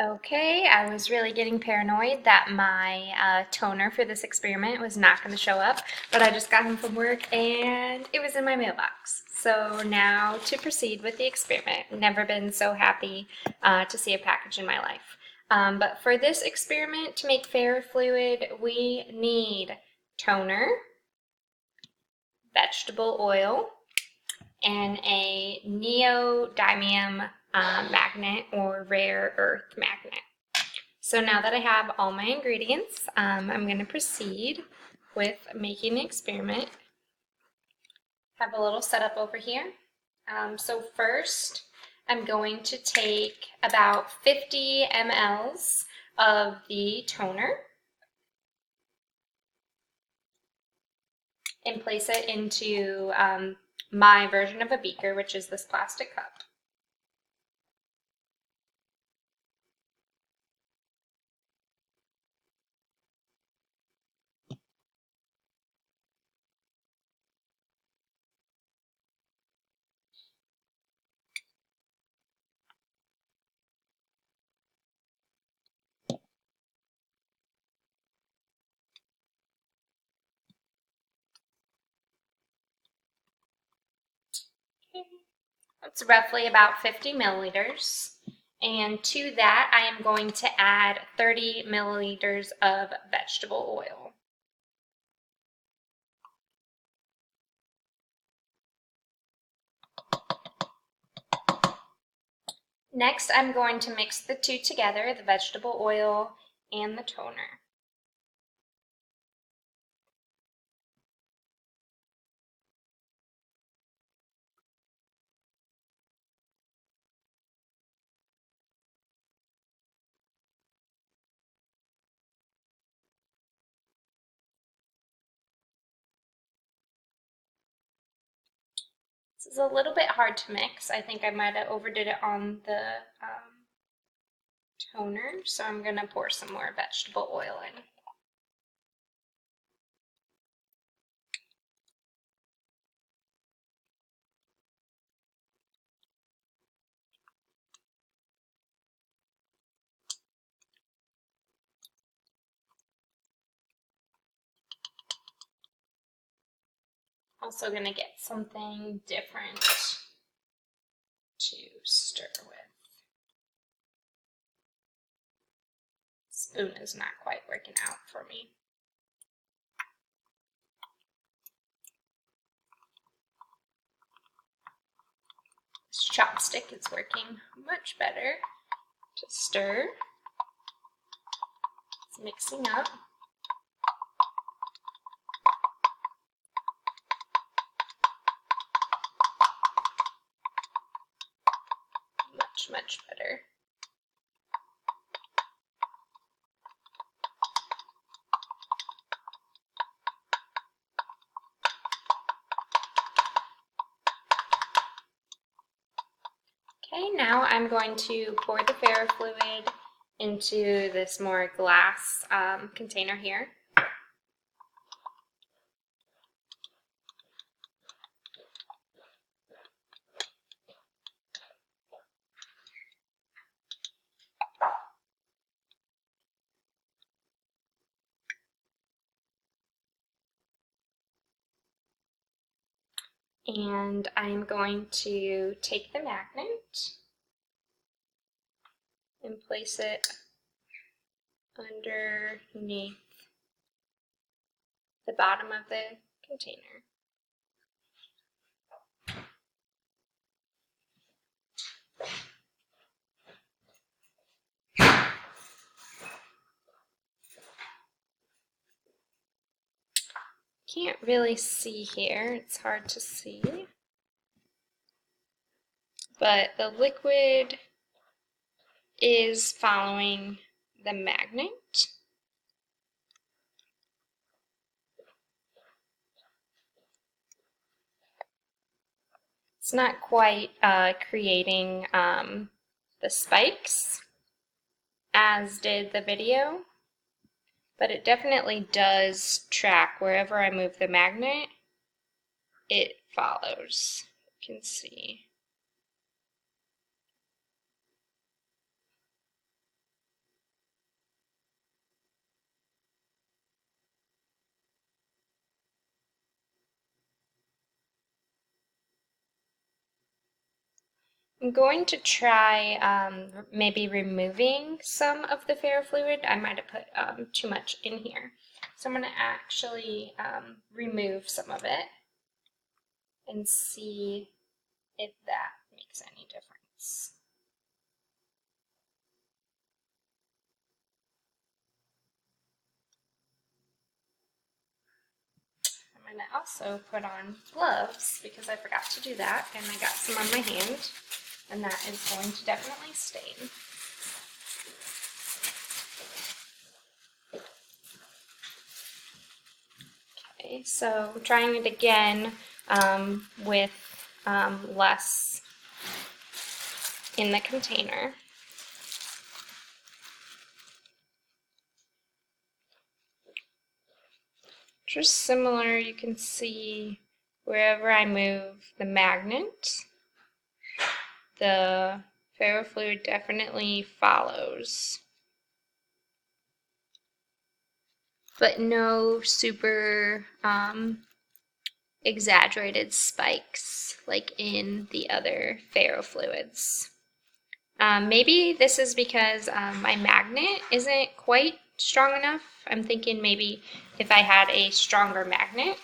Okay, I was really getting paranoid that my toner for this experiment was not going to show up, but I just got home from work and it was in my mailbox. So now to proceed with the experiment. Never been so happy to see a package in my life. But for this experiment, to make ferrofluid, we need toner, vegetable oil, and a neodymium magnet or rare earth magnet. So now that I have all my ingredients, I'm going to proceed with making the experiment. Have a little setup over here. So first, I'm going to take about 50 mLs of the toner and place it into my version of a beaker, which is this plastic cup. It's roughly about 50 milliliters. And to that, I am going to add 30 milliliters of vegetable oil. Next, I'm going to mix the two together, the vegetable oil and the toner. This is a little bit hard to mix. I think I might have overdid it on the toner, so I'm going to pour some more vegetable oil in. Also going to get something different to stir with. Spoon is not quite working out for me. This chopstick is working much better to stir. It's mixing up. Much better. Okay, now I'm going to pour the ferrofluid into this more glass container here. And I'm going to take the magnet and place it underneath the bottom of the container. Can't really see here, it's hard to see, but the liquid is following the magnet. It's not quite creating the spikes as did the video, but it definitely does track wherever I move the magnet, it follows. You can see. I'm going to try maybe removing some of the ferrofluid. I might have put too much in here. So I'm going to actually remove some of it and see if that makes any difference. I'm going to also put on gloves because I forgot to do that, and I got some on my hand, and that is going to definitely stain. Okay, so trying it again with less in the container. Just similar, you can see wherever I move the magnet, the ferrofluid definitely follows. But no super exaggerated spikes like in the other ferrofluids. Maybe this is because my magnet isn't quite strong enough. I'm thinking maybe if I had a stronger magnet,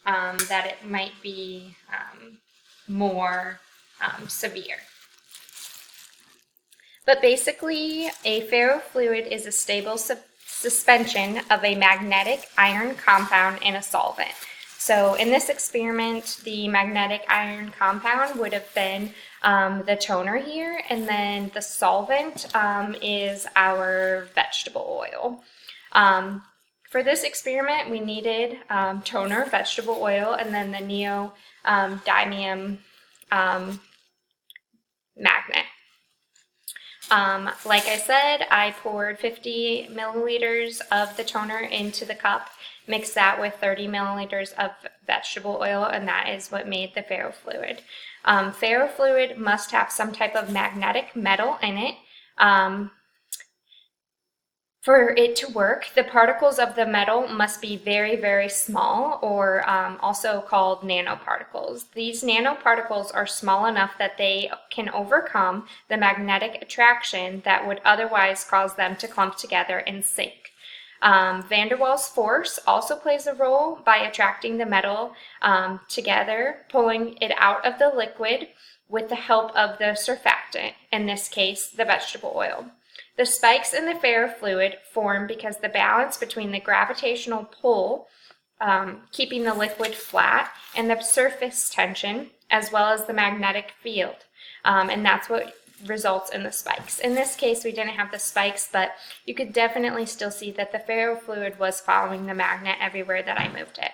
that it might be more severe. But basically, a ferrofluid is a stable suspension of a magnetic iron compound in a solvent. So in this experiment, the magnetic iron compound would have been the toner here, and then the solvent is our vegetable oil. For this experiment, we needed toner, vegetable oil, and then the neodymium magnet. Like I said, I poured 50 milliliters of the toner into the cup, mixed that with 30 milliliters of vegetable oil, and that is what made the ferrofluid. Ferrofluid must have some type of magnetic metal in it. For it to work, the particles of the metal must be very, very small, or also called nanoparticles. These nanoparticles are small enough that they can overcome the magnetic attraction that would otherwise cause them to clump together and sink. Van der Waals force also plays a role by attracting the metal together, pulling it out of the liquid with the help of the surfactant, in this case, the vegetable oil. The spikes in the ferrofluid form because the balance between the gravitational pull, keeping the liquid flat, and the surface tension, as well as the magnetic field. And that's what results in the spikes. In this case, we didn't have the spikes, but you could definitely still see that the ferrofluid was following the magnet everywhere that I moved it.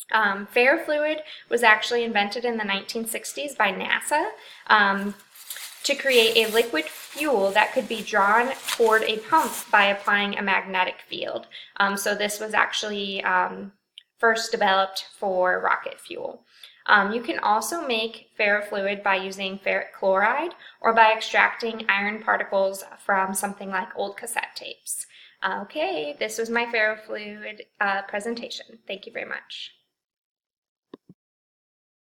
Ferrofluid was actually invented in the 1960s by NASA to create a liquid fuel that could be drawn toward a pump by applying a magnetic field. So this was actually first developed for rocket fuel. You can also make ferrofluid by using ferric chloride or by extracting iron particles from something like old cassette tapes. Okay, this was my ferrofluid presentation. Thank you very much.